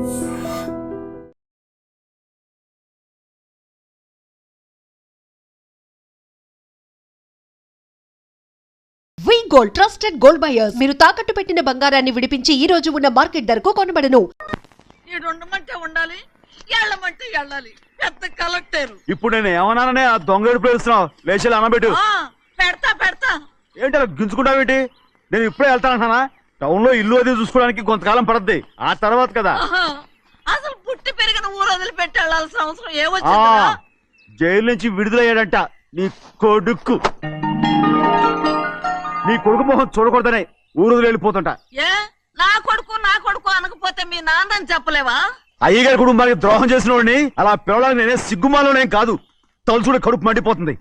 వి gold trusted gold buyers. మీరు తాకట్టు పెట్టిన బంగారాన్ని విడిపించి ఈ రోజు ఉన్న మార్కెట్ ధరకు కొనబడను. ఉండాలి, ఎళ్ళమంటే ఎళ్ళాలి. పెద్ద కలెక్టర్. ఇప్పుడు నేను ఏమన్నాననే ఆ దొంగ పిలుస్తున్నావు. లేచి అనబెట్టు. పెడతా ఏంటి అలా గించుకుంటావేంటి? నేను ఇప్పుడే వెళ్తానంటున్నా. టౌన్ లో ఇల్లు అది చూసుకోవడానికి కొంతకాలం పడద్ది. ఆ తర్వాత కదా. అసలు పుట్టి పెరిగిన ఊరు వదిలిపెట్టి వెళ్ళాల్సిన అవసరం ఏమొచ్చిందా? జైలు నుంచి విడుదలయ్యాడంట నీ కొడుకు. నీ కొడుకు మొహం చూడకూడదనే ఊరు వెళ్ళిపోతుంటా. ఏ నా కొడుకు అనకపోతే మీ నాన్నని చెప్పలేవా? అయ్యగారి కుటుంబానికి ద్రోహం చేసిన వాడిని అలా పిల్లలని నేనే సిగ్గుమాలోనేం కాదు. తలుచుడే కడుపు మండిపోతుంది.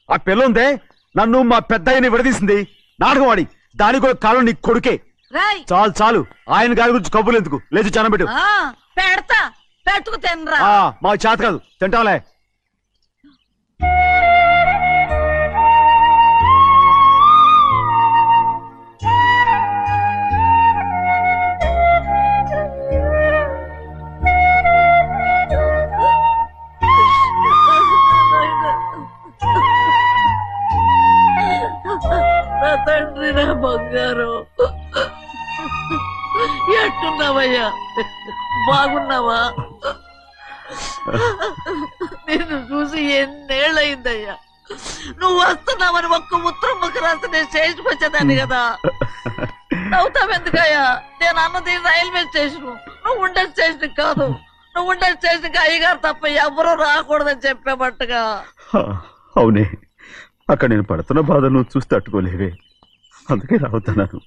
ఆ పిల్లందే నన్ను మా పెద్దయ్యని విడదీసింది. నాటకం ఆడి దానికి కూడా కాలం నీ కొడుకే. చాలు ఆయన గారి గురించి కబుర్లు ఎందుకు? లేచి చనబెట్టు. పెట్టుకు తినరా. మా చేత కాదు, తింటాంలే. తండ్రి నా బంగారు, ఎట్టున్నావయ్యా? బాగున్నావా? నిన్ను చూసి ఎన్నేళ్ళయిందయ్యా. నువ్వు వస్తున్నావని ఒక్క ఉత్తరం ముక్క రాస్తే నేను స్టేషన్కి వచ్చేదాన్ని కదా. నవ్వుతావెందుకయ్యా? నేను అన్నది రైల్వే స్టేషన్, నువ్వు ఉండే స్టేషన్ కాదు. నువ్వు ఉండే స్టేషన్కి అయ్యగారు తప్ప ఎవరూ రాకూడదని చెప్పేమట్టుగా. అవునే, అక్కడ నేను పడుతున్న బాధ నువ్వు చూసి తట్టుకోలేవే, అందుకే రావుతున్నాను.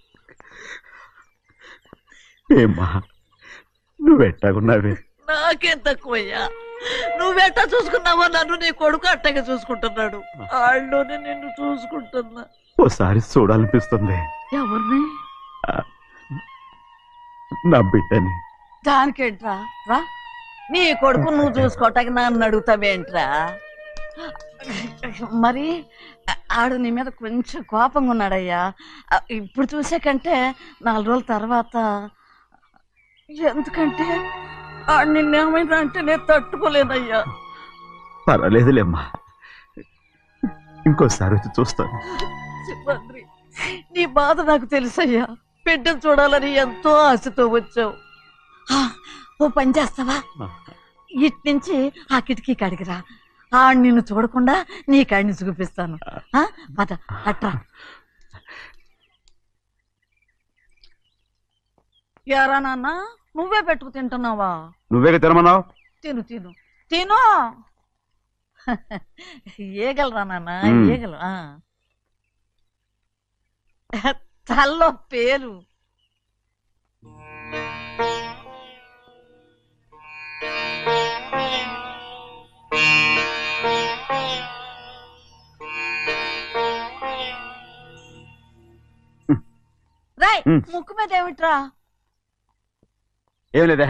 ఏమ్మా నువ్వెట్టాగున్నావే? నాకేం తక్కువయ్యా. నువ్వెట్టా చూసుకున్నావో నన్ను నీ కొడుకు అట్టగా చూసుకుంటున్నాడు. వాళ్ళలోనే నిన్ను చూసుకుంటున్నా. ఓసారి చూడాలనిపిస్తుంది. ఎవరిని? నా బిడ్డని. దానికేంట్రా? రా, నీ కొడుకు నువ్వు చూసుకోవటానికి నన్ను అడుగుతావేంట్రా? మరి ఆడు నీ మీద కొంచెం కోపంగా ఉన్నాడయ్యా. ఇప్పుడు చూసే కంటే 4 రోజుల తర్వాత. ఎందుకంటే ఆడు నిన్నేమైనా అంటే నేను తట్టుకోలేదయ్యా. పర్వాలేదులేమ్మా, ఇంకోసారి వచ్చి చూస్తాను. శివాద్రి, నీ బాధ నాకు తెలుసయ్యా. బిడ్డను చూడాలని ఎంతో ఆశతో వచ్చావు. ఓ పని చేస్తావా? ఇటు నుంచి ఆ కిటికీ కడిగిరా. ఆడు నిన్ను చూడకుండా నీ కాడిని చూపిస్తాను. పద అట్రా. యారా నాన్న, నువ్వే పెట్టుకు తింటున్నావా? నువ్వే తినమన్నావు. తిను తిను తిను. ఏగలరా నాన్న, ఏగలు. తల్లో పేరు. రాయ్, ముక్కు మీద ఏమిట్రా? ఏం లేదే.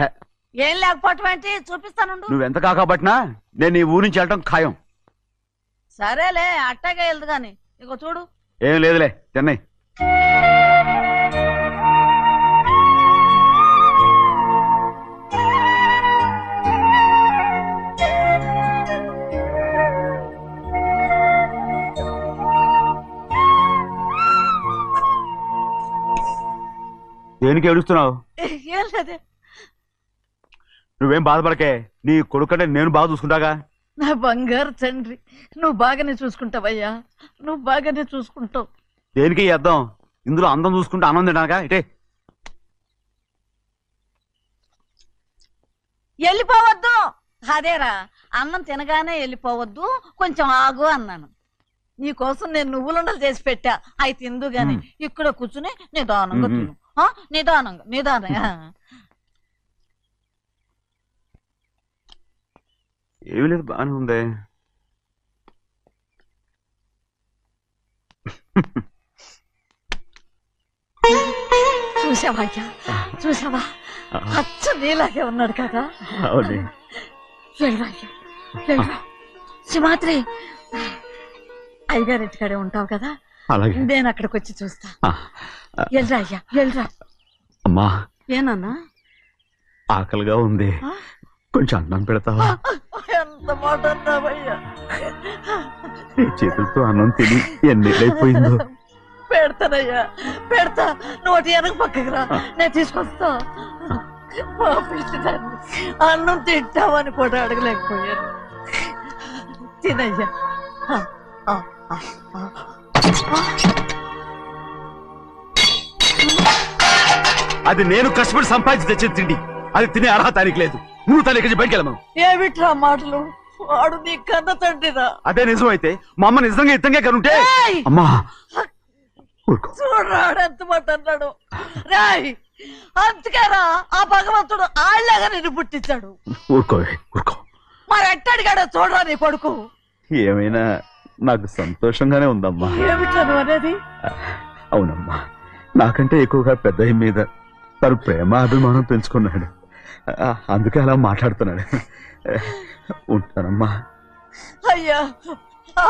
ఏం లేకపోవటం ఏంటి? చూపిస్తాను. నువ్వెంత కాకబట్టినా నేను ఈ ఊరి నుంచి వెళ్ళటం ఖాయం. సరేలే, అట్టాగే వెళ్దు గాని. ఇగో చూడు. ఏం లేదులే, చెన్నై. దేనికి ఏడుస్తున్నావు? ఏం లేదే. నువ్వేం బాధపడకే, నీ కొడుకంటే నేను బాగా చూసుకుంటాగా. నా బంగారు తండ్రి, నువ్వు బాగానే చూసుకుంటావయ్యా. నువ్వు బాగానే చూసుకుంటావు. దేనికి అర్థం? ఇందులో అందం చూసుకుంటే అన్నం తినాగా. ఇటే వెళ్ళిపోవద్దు. అదేరా, అన్నం తినగానే వెళ్ళిపోవద్దు, కొంచెం ఆగు అన్నాను. నీకోసం నేను నువ్వులుండలు చేసి పెట్టా. అవి తిందు గాని ఇక్కడ కూర్చుని నిదానంగా తిను. నిదానంగా. ఏమి లేదు, బాగానే ఉంది. చూసావా చూసావా? అచ్చ నీలాగే ఉన్నాడు కదా. సింహాద్రి, అయ్యగారి ఇంటికాడే ఉంటావు కదా, నేను అక్కడికి వచ్చి చూస్తా. వెళ్ళరా అయ్యా, వెళ్ళరా. అమ్మా, ఏనన్నా? ఆకలిగా ఉంది, కొంచెం అన్నం పెడతావా? ఎంత మాట అన్నావయ్యా. నీ చేతులతో అన్నం తిని ఎన్నిళ్ళైపోయిందో. పెడతానయ్యా, పెడతా. నోటి వెనక పక్కకి రా, నేను తీసుకొస్తా. పాపిస్తాను, అన్నం తింటామని కూడా అడగలేకపోయాను. తినయ్యా. అది నేను కష్టపడి సంపాదించి తెచ్చిన తిండి, అది తినే అర్హత ఆయనకి లేదు. నువ్వు తన ఇక్కడి బయటికి వెళ్ళమను. ఏమిట్రా మాటలు? వాడు నీ కన్న తండ్రిరా. అదే నిజం అయితే మా అమ్మ నిజంగా ఇద్దంగా కనుంటే. అమ్మా చూడరాడు ఎంత మాట అన్నాడు. రాయ్, అందుకేరా ఆ భగవంతుడు ఆళ్ళగా నిన్ను పుట్టించాడు. ఊరుకో ఊరుకో. మరి ఎట్టడిగాడో చూడరా నీ కొడుకు. ఏమైనా నాకు సంతోషంగానే ఉందమ్మా. ఏమిట్రా నువ్వు అనేది? అవునమ్మా, నాకంటే ఎక్కువగా పెద్దయ్య మీద తను ప్రేమ అభిమానం పెంచుకున్నాడు, అందుకే అలా మాట్లాడుతున్నాడు. ఉంటానమ్మా. అయ్యా,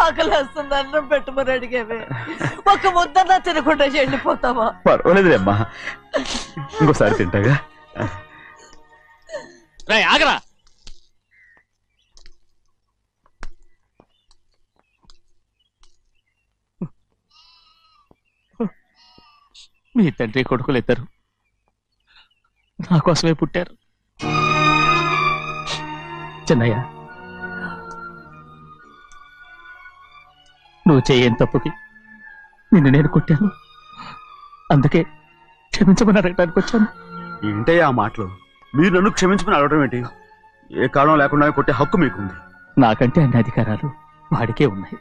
ఆకలేస్తుంది, అన్నం పెట్టమని అడిగేవే. ఒక ముద్దన్నా తినకుండా వెళ్ళిపోతావా? పర్వాలేదులేమ్మా, ఇంకోసారి తింటాగా. ఆగరా. మీ తండ్రి కొడుకులు ఇద్దరు నా కోసమే పుట్టారు. చిన్నయ్య, నువ్వు చేయని తప్పుకి నిన్ను నేను కొట్టాను, అందుకే క్షమించమని అడగడానికి వచ్చాను. ఏంటయ్యా ఆ మాటలు? మీరు నన్ను క్షమించుకుని అడగడం ఏంటి? ఏ కారణం లేకుండా కొట్టే హక్కు మీకుంది. నాకంటే అన్ని అధికారాలు వాడికే ఉన్నాయి.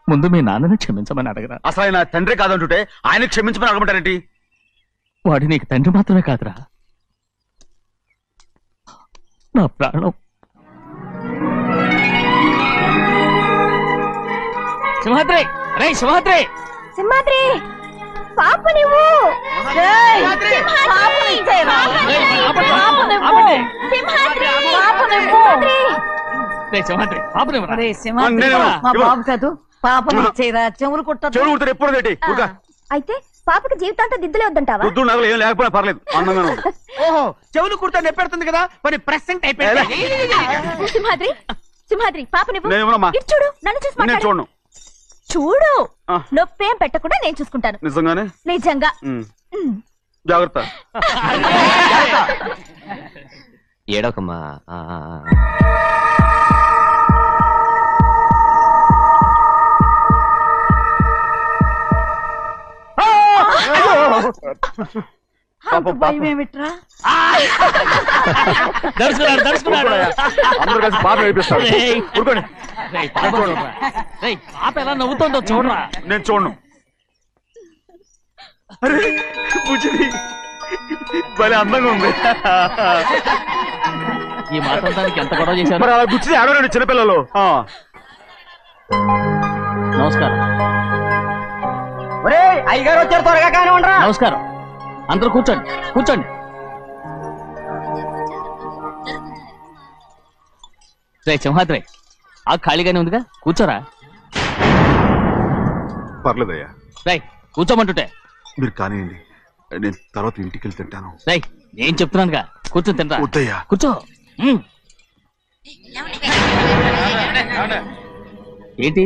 ముందు మీ నాన్నను క్షమించమని అడగరా. అసలు ఆయన తండ్రి కాదంటుంటే ఆయన క్షమించమని అడగమంటారేంటి? వాడి నీకు తండ్రి మాత్రమే కాదురా, నా ప్రాణం. సింహాద్రి, రే సింహాద్రి, సింహాద్రి, పాప నువ్వు. ఏయ్, పాపని ఇచ్చేయరా. రే సింహాద్రి, పాపనివ్వరా. ఒరేయ్ సింహాద్రి, మా బాబు కాదు, పాపని ఇచ్చేయరా. చెవులు కుట్టదు. చెవులు కుడతారు ఎప్పుడు ఏంటి? అయితే పాపకి జీవితాంతం దిద్దులే వద్దంటావా? వద్దు, నగలు ఏం లేకపోయినా పర్లేదు, అందంగా ఉంది. ఓహో, చెవులు కుర్తా నెప్పెడుతుంది కదా, మరి ప్రెసెంట్ అయిపోయింది. సింహాద్రి, సింహాద్రి, పాప నువ్వు. నేను ఇవ్వనమ్మా. ఇటు చూడు, నన్ను చూసి నేను మాట్లాడు. చూడను. చూడు, ఆ. నొప్పేం పెట్టకుండా నేను చూసుకుంటాను. నిజంగానే? నిజంగా. జాగ్రత్త. ఏడోకమ్మా. అంత భయం ఏమిట్రా? దడుచుకున్నాడు, దడుచుకున్నాడు. అందరూ కలిసి పాప ఏడిపిస్తారు. రేయ్. ఊరుకోండి. రేయ్, పాప చూడరా. రేయ్, పాప ఎలా నవ్వుతుందో చూడరా. నేను చూడను. అరే బుజ్జిది భలే అందంగా ఉంది. ఈ మాట్లాడడానికి ఎంత గొడవ చేశారు. మరి అలా బుచ్చిది ఆడవాడు చిన్నపిల్లలు. నమస్కారం. ఒరే, అయ్యగారు వచ్చారు, త్వరగా కానివ్వండిరా. నమస్కారం. అందరూ కూర్చోండి, కూర్చోండి. రే సింహాద్రి, ఆ ఖాళీగానే ఉందిగా, కూర్చోరా. పర్లేదయ్యా, రేయ్ కూర్చోమంటుంటే. మీరు కానివ్వండి, నేను తర్వాత ఇంటికి వెళ్ళి తింటాను. రేయ్, నేను చెప్తున్నానుగా, కూర్చొని తింటా. వద్దయ్యా. కూర్చో. ఏంటి,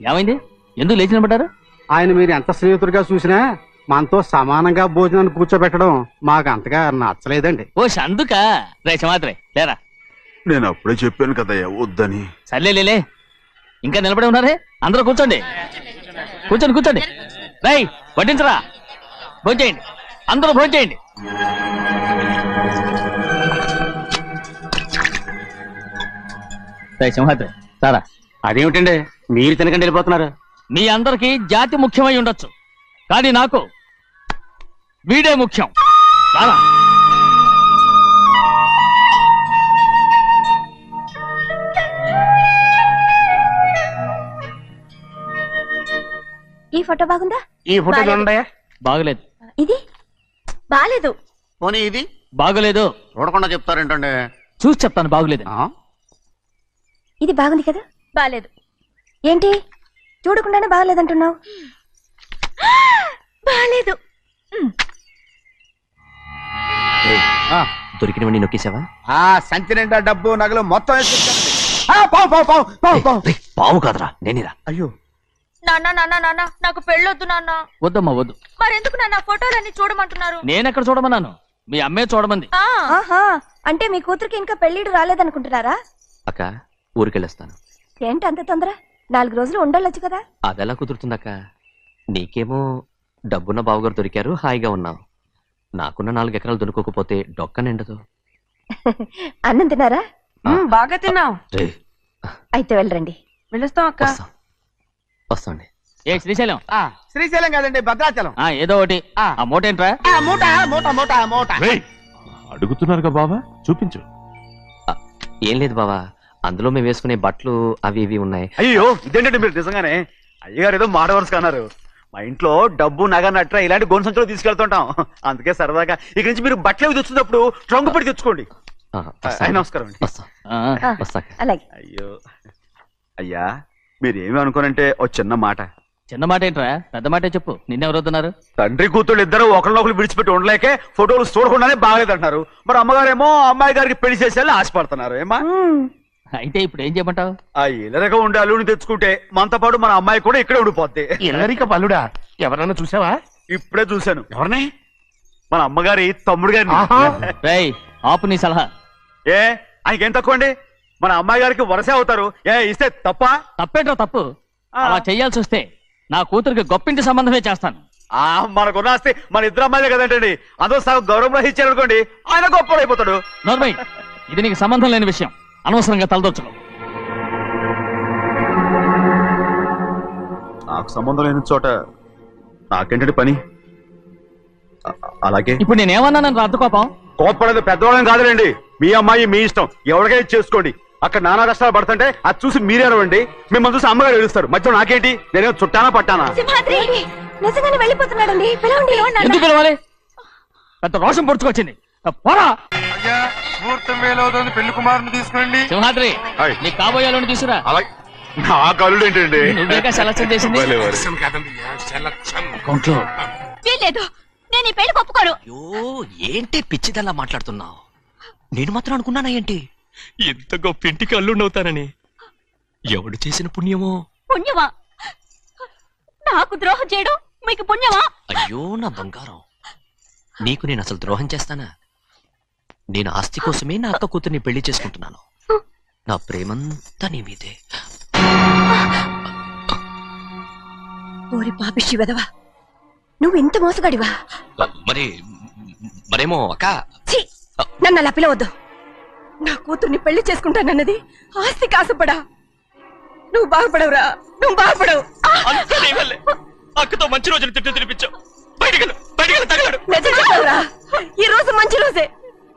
ఏమైంది? ఎందుకు లేచి నిలబడ్డారు? ఆయన మీరు ఎంత స్నేహితుడిగా చూసినా మనతో సమానంగా భోజనాన్ని కూర్చోబెట్టడం మాకు అంతగా నచ్చలేదండి. ఓ అందుకా. రే సింహాద్రి, లేరా. నేను అప్పుడే చెప్పాను కదయ్యా వద్దని. సర్లే, ఇంకా నిలబడి ఉన్నారే, అందరూ కూర్చోండి, కూర్చోండి, కూర్చోండి. రేయ్ వడ్డించరా, భోంచేయండి, అందరూ భోంచేయండి. రేయ్ సింహాద్రి, సారా. అదేమిటండి మీరు తినకండి వెళ్ళిపోతున్నారు? మీ అందరికీ జాతి ముఖ్యమై ఉండొచ్చు, కానీ నాకు వీడే ముఖ్యం. సారా. ఈ ఫోటో బాగుందా? ఈ ఫోటో చూడండి. బాగలేదు. ఇది బాలేదు. పోనీ ఇది బాగలేదు. చూడకుండా చెప్తారేంటండి? చూసి చెప్తాను, బాగలేదు. ఇది బాగుంది కదా? బాలేదు. ఏంటి చూడకుండానే బాగలేదంటున్నావు? బాలేదు. దొరికినవన్నీ నొక్కేసావా? ఆ సంచి నిండా డబ్బు నగలు మొత్తం వేసుకొచ్చానండి. ఆ, పావు పావు పావు పావు పావు. రేయ్, పావు కాదురా నేనేరా. అయ్యో నాన్న నాన్న నాన్న నాకు పెళ్ళొద్దు నాన్న. వద్దమ్మా వద్దు. మరెందుకు నాన్న ఫోటోలన్నీ చూడమంటున్నారు? నేనెక్కడ చూడమన్నాను? మీ అమ్మే చూడమంది. ఆహా, అంటే మీ కూతురికి ఇంకా పెళ్ళిడు రాలేదనుకుంటున్నారా? అక్క ఊరికెళ్ళొస్తాను. ఏంటి అంత తొందర? 4 రోజులు ఉండొచ్చు కదా. అదెలా కుదురుతుందక్క? నీకేమో డబ్బున్న బావగారు దొరికారు, హాయిగా ఉన్నావు. నాకున్న 4 ఎకరాలు దొరకకపోతే డొక్క నిండదు. అన్నం తిన్నారా? బాగా తిన్నావు. రే అయితే వెళ్ళరండి. వెళ్ళొస్తాం అక్క. వస్తాండి. ఏ శ్రీశైలం, శ్రీశైలం కాదండి, భద్రాచలం. ఏదో ఒకటి. ఆ మూట ఏంట్రా? మూట మూట మూట మూట. అడుగుతున్నారుగా బావా, చూపించు. ఏం లేదు బావా, అందులో మేము వేసుకునే బట్టలు అవి ఇవి ఉన్నాయి. అయ్యో ఇదేంటండి మీరు నిజంగానే అయ్యగారు ఏదో మాట వరుస అన్నారు. మా ఇంట్లో డబ్బు నగ నట్ర ఇలాంటి గొంతు సంచులు తీసుకెళ్తుంటాం. అందుకే సరదాగా ఇక నుంచి మీరు బట్టలు అవి తెచ్చుకున్నప్పుడు ట్రంక్ పెట్టి తెచ్చుకోండి. నమస్కారం అండి. వస్తా వస్తాక. అలాగే. అయ్యో అయ్యా మీరేమి అనుకోనంటే ఓ చిన్న మాట. చిన్న మాట ఏంట్రా? పెద్ద మాటే చెప్పు. నిన్నెవరు వద్దన్నారు? తండ్రి కూతుళ్ళు ఇద్దరు ఒకరినొకరు విడిచిపెట్టి ఉండలేకే ఫోటోలు చూడకుండానే బాగలేదంటున్నారు. మరి అమ్మగారేమో అమ్మాయి గారికి పెళ్లి చేసేయాలని ఆశపడుతున్నారు. ఏమా అయితే ఇప్పుడు ఏం చేయమంటావు? ఆ ఇలరగా ఉండే అల్లుని తెచ్చుకుంటే మనతో పాటు మన అమ్మాయి కూడా ఇక్కడే ఉండిపోద్ది. ఇల్లరిక పల్లుడా? ఎవరన్నా చూసావా? ఇప్పుడే చూశాను. ఎవరిని? మన అమ్మగారి తమ్ముడు గారిని. రేయ్ ఆపు నీ సలహా. ఏ ఆయనకేం తక్కువ అండి? మన అమ్మాయి గారికి వరసే అవుతారు. ఏ ఇస్తే తప్ప? తప్పేంట్రా తప్పు? అలా చెయ్యాల్సి వస్తే నా కూతురికి గొప్పింటి సంబంధమే చేస్తాను. మనకున్న ఆస్తి మన ఇద్దరు అమ్మాయిలే కదంటండి. అందులో సగం గౌరవం ఇచ్చారనుకోండి, ఆయన గొప్ప అయిపోతాడు. నోర్మయ్, ఇది నీకు సంబంధం లేని విషయం. అనవసరంగా తలదొచ్చుకో. నాకు సంబంధం లేని చోట నాకేంటంటే పని. అలాగే ఇప్పుడు నేనేమన్నానని రద్దు కోపం? కోప్పడేది పెద్దవాళ్ళని కాదులేండి. మీ అమ్మాయి మీ ఇష్టం, ఎవరికైనా చేసుకోండి. అక్కడ నానా కష్టాలు పడుతుంటే అది చూసి మీరేరవండి. మిమ్మల్ని చూసి అమ్మగారు ఏడుస్తారు. మధ్యలో నాకేంటి? నేనేమో చుట్టానా పట్టానా? సింహాద్రి నిజంగానే వెళ్ళిపోతున్నాడండి. పిలవండి. ఎందుకు పిలవాలి? పెద్ద రోషం పొడుచుకొచ్చింది. పోరా ముహూర్తం వేలవుతుంది, పెళ్లి కుమారుని తీసుకురండి. సింహాద్రి, నీ కాబోయేలోని తీసుకురా. నా కళ్ళు ఏంటండి? నువ్వేగా సెలక్షన్ చేసింది. కొంట్లో వీల్లేదు, నేను ఈ పెళ్లి ఒప్పుకోను. అయ్యో ఏంటి పిచ్చిదల్లా మాట్లాడుతున్నావు? నేను మాత్రం అనుకున్నానా ఏంటి ఎంత గొప్ప ఇంటికి అల్లుండవుతానని? ఎవడు చేసిన పుణ్యమో? పుణ్యమా? నాకు ద్రోహం చేయడం మీకు పుణ్యమా? అయ్యో నా బంగారం, నీకు నేను అసలు ద్రోహం చేస్తానా? నేను ఆస్తి కోసమే నా అక్క కూతుర్ని పెళ్లి చేసుకుంటున్నాను. నా ప్రేమంతా నీ మీదే. ఓరి పాపిష్టి వెదవా, నువ్వు ఇంత మోసగాడివా? మరేమో అక్క. ఛీ, నన్ను అలా పిలవద్దు. నా కూతుర్ని పెళ్లి చేసుకుంటానన్నది ఆస్తి కాసపడా? నువ్వు బాగుపడవురా, నువ్వు బాగుపడవు. అక్కతో మంచి రోజులు తిట్టు తినిపించావు. నిజం చెప్పవురా, ఈ రోజు మంచి రోజే.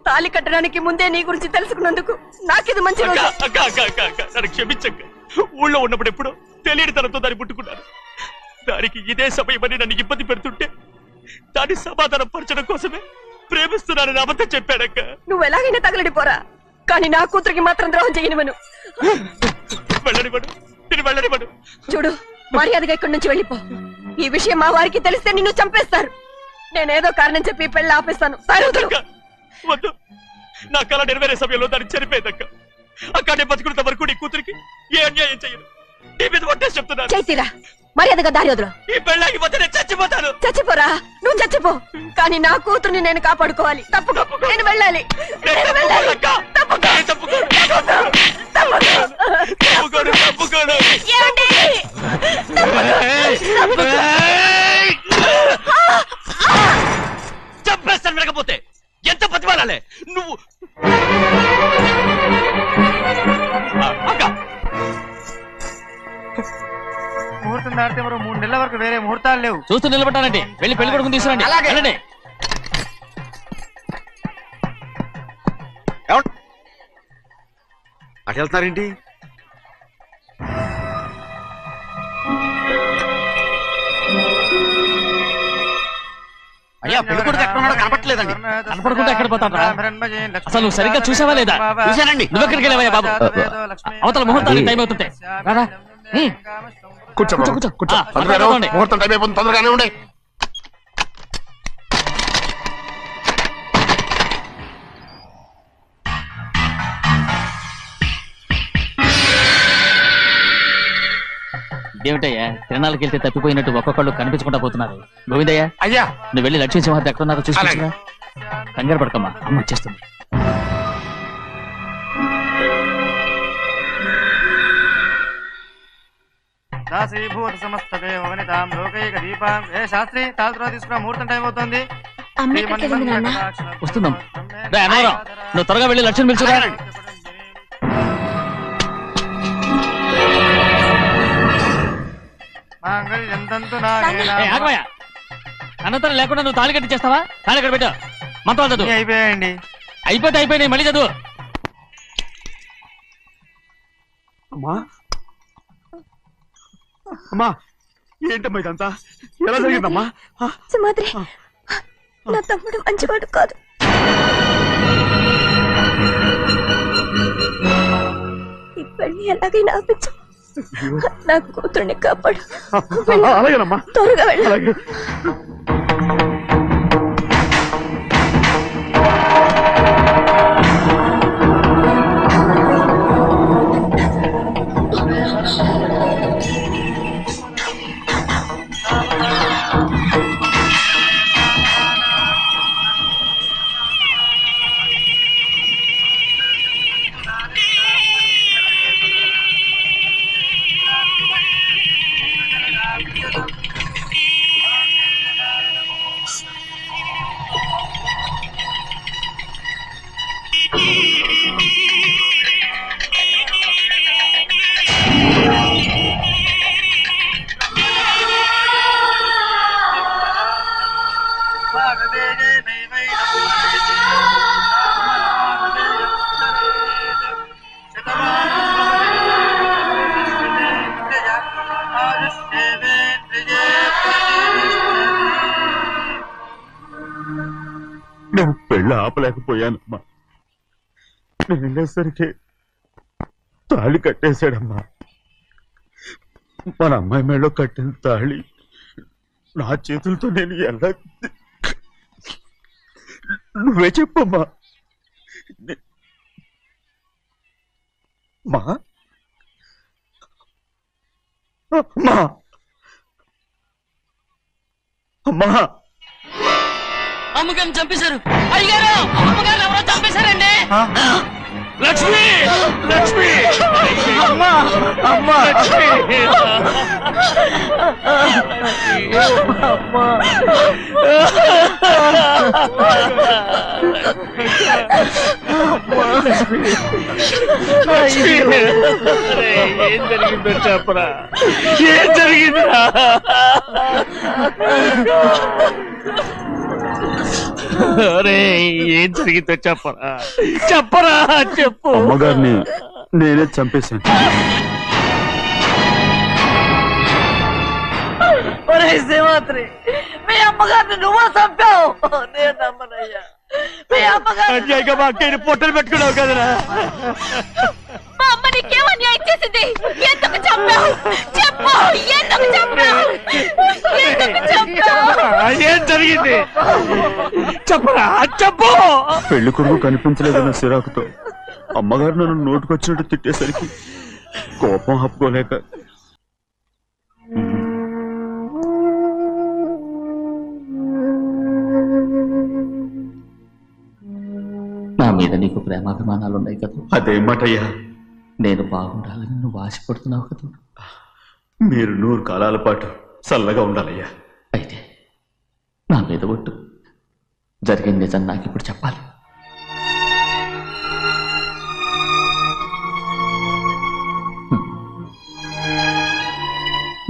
తాళి కట్టడానికి ముందే నీ గురించి తెలుసుకున్నందుకు నాకిది మంచి రోజు. నన్ను క్షమించక్క. ఊళ్ళో ఉన్నప్పుడు ఎప్పుడు తెలియని తనతో దాన్ని పుట్టుకున్నాను. దానికి ఇదే సమయమని నన్ను ఇబ్బంది పెడుతుంటే దాన్ని సమాధానం పరచడం కోసమే ప్రేమిస్తున్నానని అబద్ధం చెప్పాడక్క. నువ్వు ఎలాగైనా తగలడిపోరా, కానీ నా కూతురికి మాత్రం ద్రోహం చేయనివను. వెళ్ళనివ్వడు, నేను వెళ్ళనివ్వడు. చూడు, మర్యాదగా ఇక్కడి నుంచి వెళ్ళిపో. ఈ విషయం మా వారికి తెలిస్తే నిన్ను చంపేస్తారు. నేనేదో కారణం చెప్పి పెళ్లి ఆపేస్తాను. వద్దు, నా కళ నెరవేరే సమయంలో దాన్ని చనిపోయిందక్క. అక్కడే బతుకున్నంత వరకు నీ కూతురికి ఏ అన్యాయం చేయను. నీ మీద ఒట్టేసి చెప్తున్నాను. చైతీరా, మర్యాదగా దారి వదులు. ఈ పెళ్ళాకి పోతే నేను చచ్చిపోతాను. చచ్చిపోరా, నువ్వు చచ్చిపో, కానీ నా కూతుర్ని నేను కాపాడుకోవాలి. తప్పుకో, నేను వెళ్ళాలి. నేను వెళ్ళాలి. తప్పుకో. ఏమండి? చంపేస్తాను. లేకపోతే ఎంత బతిమాలాలే నువ్వు? ముహూర్తం దాటితే మరో 3 నెలల వరకు వేరే ముహూర్తాలు లేవు. చూస్తూ నిలబట్టానండి. వెళ్ళి పెళ్లి కొడుకుని తీసుకురండి. వెళ్ళండి. అటు వెళ్తున్నారేంటి? అయ్యా పెళ్లి కొడుకు ఎక్కడ ఉన్నాడో కనపట్లేదండి. కనపడకుండా ఎక్కడ పోతాడ్రా? అసలు నువ్వు సరిగ్గా చూసావా లేదా? చూశానండి. నువ్వెక్కడికి వెళ్ళావయ్యా బాబు? అవతల ముహూర్తానికి టైం అవుతుంటే రారా. కూర్చో కూర్చో. కూర్చో. ముహూర్తం టైం అయిపోతుంది, తొందరగానే ఉండే. ఏమిటయ్యా తిరణాలకు వెళ్తే తప్పిపోయినట్టు ఒక్కొక్కళ్ళు కనిపించకుండా పోతున్నారు. గోవిందయ్య, అయ్యా నువ్వు వెళ్ళి లక్ష్మీ సింహాద్రి ఎక్కడున్నారో చూసుకుంటున్నా. కంగారు పడకమ్మా, అమ్మ వచ్చేస్తుంది. దాసీభూత సమస్త దేవనితాం లోకైక దీపాం. ఏ శాస్త్రి తాళతో తీసుకున్న ముహూర్తం టైం అవుతుంది. వస్తున్నాం. రా అన్నవరం, నువ్వు త్వరగా వెళ్ళి లక్ష్మణ్ పిలుచురా. అనంతరం లేకుండా నువ్వు తాళి కట్టి చేస్తావా? తాళి కట్టి పెట్టు. మంత్రాలు చదువు. అయిపోయాయండి. అయిపోయినాయి, మళ్ళీ చదువు. అమ్మా అమ్మా, ఏంటమ్మా ఇదంతా? ఎలా జరిగిందమ్మా? సింహాద్రి, నా తమ్ముడు మంచివాడు కాదు. ఈ పెళ్లి ఎలాగైనా ఆపించు. నా కూతుర్ని కాపాడు. అలాగేనమ్మా, త్వరగా వెళ్ళు. అలాగే. నేను పెళ్ళి ఆపలేకపోయానమ్మా. నేను వెళ్ళేసరికి తాళి కట్టేశాడమ్మా. మన అమ్మాయి మేడలో కట్టిన తాళి నా చేతులతో నేను ఎలా... నువ్వే చెప్పమ్మా. మా అమ్మా, అమ్మా, అమ్మగారిని చంపేశారు. అయ్యారు, అమ్మగారు ఎవరో చంపేశారండి. లక్ష్మి, లక్ష్మి, అమ్మా, అమ్మా, లక్ష్మి, ఏం జరిగిందో చెప్పరా? ఏం జరిగిందిరా? ఏం జరిగిందో చెప్పరా, చెప్పరా, చెప్పు. అమ్మగారిని నేనే చంపేశాను. సింహాద్రి, మీ అమ్మగారిని నువ్వా చంపావు? నేను నమ్మనయ్యా. మీ అమ్మగారు మా అక్కని పొట్టలు పెట్టుకున్నావు కదరా. మా అమ్మ నీకేం అన్యాయం చేసింది? ఎందుకు చంపావు? చెప్పు, ఎందుకు చంపావు? ఎందుకు చంపావు? ఏం జరిగింది చెప్పరా, చెప్పు. పెళ్లి కొడుకు కనిపించలేదన్న సిరాకుతో అమ్మగారు నన్ను నోటుకొచ్చినట్టు తిట్టేసరికి కోపం హప్పుకోలేక నా మీద నీకు ప్రేమాభిమానాలు ఉన్నాయి కదా. అదేమాటయ్యా? నేను బాగుండాలని నువ్వు ఆశపడుతున్నావు కదా. మీరు 100 కాలాల పాటు చల్లగా ఉండాలయ్యా. అయితే నా మీద ఒట్టు. జరిగిన నిజం నాకు ఇప్పుడు చెప్పాలి.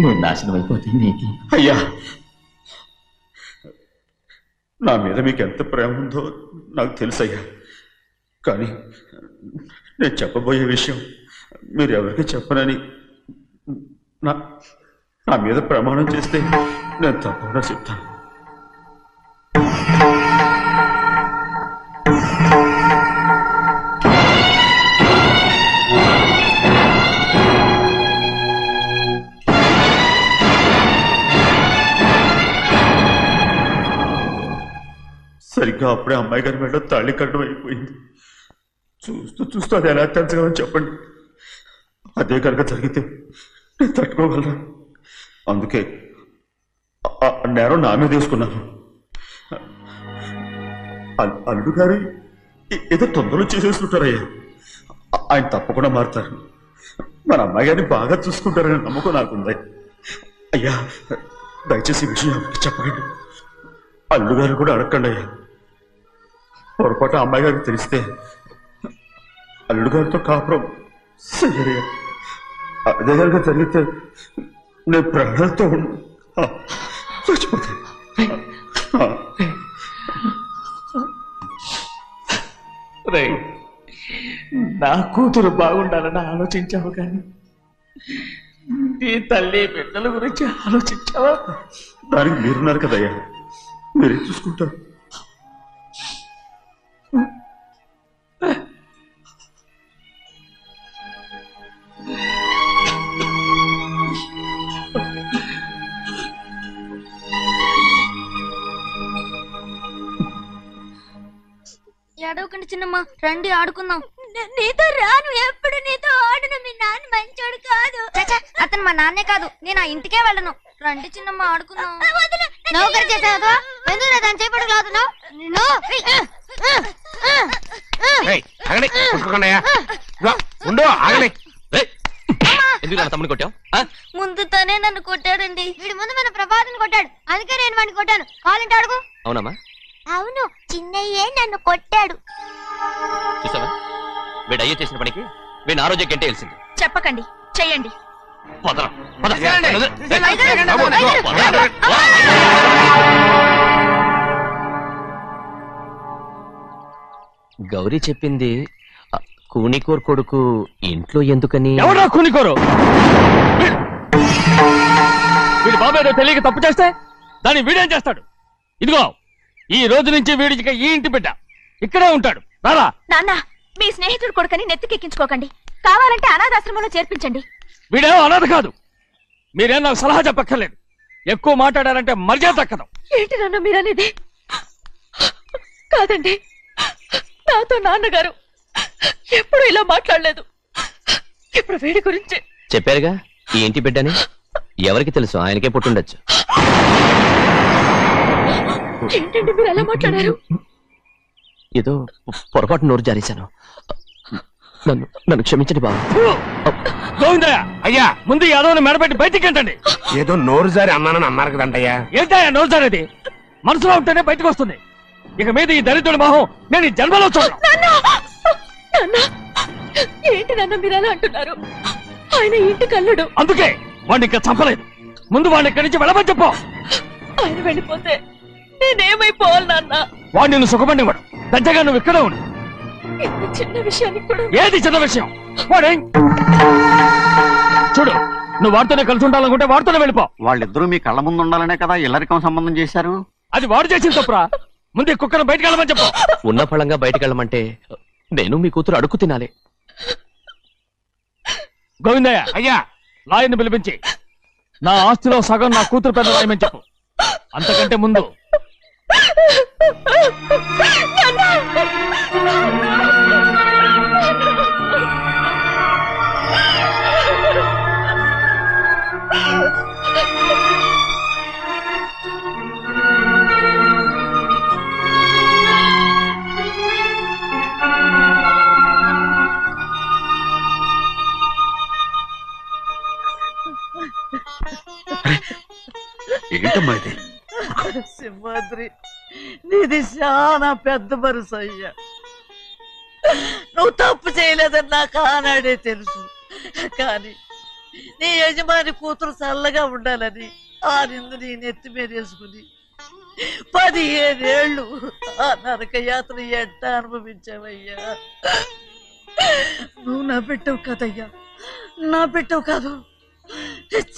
నేను నాశనం అయిపోతే నీకు. అయ్యా, నా మీద మీకు ఎంత ప్రేమ ఉందో నాకు తెలుసయ్యా. కానీ నేను చెప్పబోయే విషయం మీరు ఎవరికి చెప్పనని నా మీద ప్రమాణం చేస్తే నేను తప్పకుండా చెప్తాను. సరిగ్గా అప్పుడే అమ్మాయి గారి మెడలో తాళి కట్టడం అయిపోయింది. చూస్తూ చూస్తూ అది ఎలా తెంచగలని చెప్పండి. అదే కనుక జరిగితే నేను తట్టుకోగలరా? అందుకే ఆ నేరం నా మీద తీసుకున్నాను. అల్లుడు గారు ఏదో తొందరలో చేసేస్తుంటారయ్యా. ఆయన తప్పకుండా మారుతారు. మన అమ్మాయి గారిని బాగా చూసుకుంటారని నమ్మకం నాకుంది. అయ్యా దయచేసి ఈ విషయం ఎవరికి చెప్పకండి. అల్లుడు గారు కూడా అడగండి అయ్యా. పొరపాటు అమ్మాయి గారికి తెలిస్తే అల్లుడు గారితో కాపురం సరిగా అదే కనుక జరిగితే నేను ప్రాణాలతో చచ్చిపోతాను. నా కూతురు బాగుండాలని ఆలోచించావు కానీ నీ తల్లి బిడ్డల గురించి ఆలోచించావా? దానికి మీరున్నారు కదయ్యా, మీరే చూసుకుంటారు. ఏడవకండి చిన్నమ్మ, రండి ఆడుకుందాం. నీతో రాను, ఎప్పుడు నీతో ఆడను. మీ నాన్న మంచోడు కాదు. అతను మా నాన్నే కాదు, నేను ఆ ఇంటికే వెళ్ళను. రండి చిన్నమ్మ ఆడుకుందాం. నౌకరు చేసావు ఎందుకు దాని చేపడు కాదున్నావు? తమ్ముని కొట్టావు? ముందు తనే నన్ను కొట్టాడండి. వీడి ముందు మన ప్రభాతం కొట్టాడు, అందుకే నేను వాడిని కొట్టాను. కావాలంటే అడుగు. అవునమ్మా? అవును, చిన్నయ్యే నన్ను కొట్టాడు. చూసావా, వీడు అయ్యే చేసిన పనికి వీడిని ఆ రోజే గంటే తెలిసింది. చెప్పకండి, చెయ్యండి. గౌరీ చెప్పింది కూనికోర్ కొడుకు ఇంట్లో ఎందుకని? ఎవరా కూనికోరు? వీడి బాబు ఏదో తెలియక తప్పు చేస్తే దాన్ని వీడేం చేస్తాడు? ఇదిగో ఈ రోజు నుంచి వీడికి ఈ ఇంటి బిడ్డ ఇక్కడే ఉంటాడు. రారా. నాన్న, మీ స్నేహితుడు కొడుకని నెత్తికెక్కించుకోకండి. కావాలంటే అనాథాశ్రమంలో చేర్పించండి. వీడేమో అనాథ కాదు. మీరేం నాకు సలహా చెప్పక్కర్లేదు. ఎక్కువ మాట్లాడారంటే మర్యాద దక్కదు. ఏంటి నాన్న మీరనేది? కాదండి, నాతో నాన్నగారు ఎప్పుడు ఇలా మాట్లాడలేదు. ఇప్పుడు వీడి గురించి చెప్పారుగా ఈ ఇంటి బిడ్డని. ఎవరికి తెలుసు, ఆయనకే పుట్టుండొచ్చు. ఏంటండి మీరు ఎలా మాట్లాడారు? ఏదో పొరపాటు నోరు జారేశాను. నన్ను క్షమించండి బాబు. గోవిందయ్య, అయ్యా ముందు యాదవ్ని మెడబెట్టి బయటికి ఏంటండి? ఏదో నోరు జారి అన్నానని అన్నారు కదంటయ్యా. ఏంటయ్యా నోరు జారేది? మనసులో ఉంటేనే బయటకు వస్తుంది. ఇక మీద ఈ దరిద్రుడి మొహం నేను ఈ జన్మలో చూడను. ఏంటి నాన్న మీరు ఎలా అంటున్నారు? ఆయన ఇంటి కల్లుడు. అందుకే వాడిని ఇంకా చంపలేదు. ముందు వాడిని ఇక్కడి నుంచి వెళ్ళమని చెప్పు. ఆయన వెళ్ళిపోతే నేనేమైపోవాలి నాన్న? వాడిని నువ్వు సుఖపడివాడు. పెద్దగా నువ్వు ఇక్కడే ఉండు. ఇంత చిన్న విషయానికి కూడా. ఏది చిన్న విషయం? వాడేం చూడు, నువ్వు వాడితోనే కలిసి ఉండాలనుకుంటే వాడితోనే వెళ్ళిపో. వాళ్ళిద్దరూ మీ కళ్ళ ముందు ఉండాలనే కదా ఇల్లరికం సంబంధం చేశారు. అది వాడు చేసిన తప్పురా. ముందు ఈ కుక్కను బయటకు వెళ్ళమని చెప్పు. ఉన్న ఫలంగా బయటకు వెళ్ళమంటే నేను మీ కూతురు అడుగు తినాలి. గోవిందయ్య, అయ్యా లాయర్ని పిలిపించి నా ఆస్తిలో సగం నా కూతురు పెద్ద రాయమని చెప్పు. అంతకంటే ముందు ఏంటమ్మా ఇది? సింహాద్రి, నీది చాలా పెద్ద మనసు అయ్యా. నువ్వు తప్పు చేయలేదని నాకు ఆనాడే తెలుసు. కానీ నీ యజమాని కూతురు చల్లగా ఉండాలని ఆ నిందు నీ నెత్తి మీద వేసుకుని 15 ఏళ్ళు ఆ నరక యాత్ర ఎట్ట అనుభవించావయ్యా. నువ్వు నా పెట్టవు కదయ్యా, నా పెట్టవు కాదు,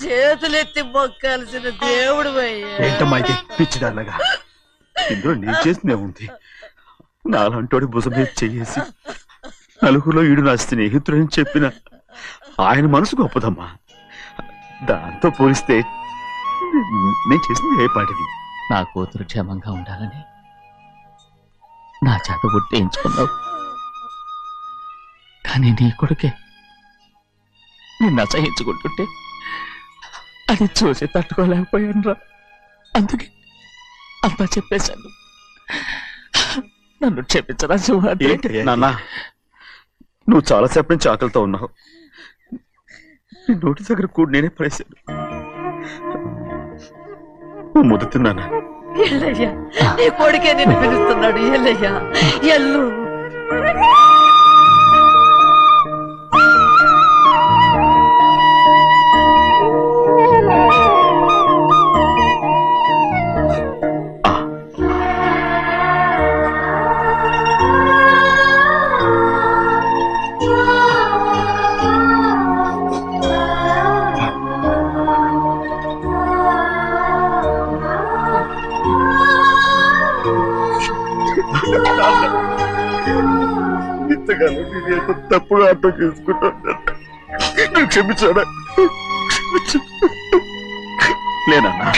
చేతులెత్తి మొక్కాల్సిన దేవుడు అయ్యా. ఏంటమ్మా ఇది పిచ్చిదాన్నగా? ఇందులో నేను చేసిందే ఉంది. నాలంటోడి భుజం మీద చెయ్యేసి నలుగురిలో ఈడు నా స్నేహితుడని చెప్పిన ఆయన మనసు గొప్పదమ్మా. దాంతో పోలిస్తే నేను చేసింది ఏ పాటిది? నా కూతురు క్షేమంగా ఉండాలని నా చేత గుర్తించుకున్నావు. కానీ నీ కొడుకే నిన్ను అసహించుకుంటుంటే అది చూసి తట్టుకోలేకపోయాను రా. అందుకే అంతా చెప్పేశాను. నన్ను క్షమించరా సింహాద్రి. నాన్న, నువ్వు చాలాసేపు నుంచి ఆకలితో ఉన్నావు. నీ నోటి దగ్గర కూడా నేనే పడేశాను. నువ్వు ముద్దు తిన్నానా? ఎల్లయ్యా, నీ కొడుకే నిన్ను పిలుస్తున్నాడు. ఎల్లయ్యా, ఎల్లు. ఇంతకాలం నేను ఎంత తప్పుగా అర్థం చేసుకుంటాను. నువ్వు క్షమించాడా? లేనన్నా.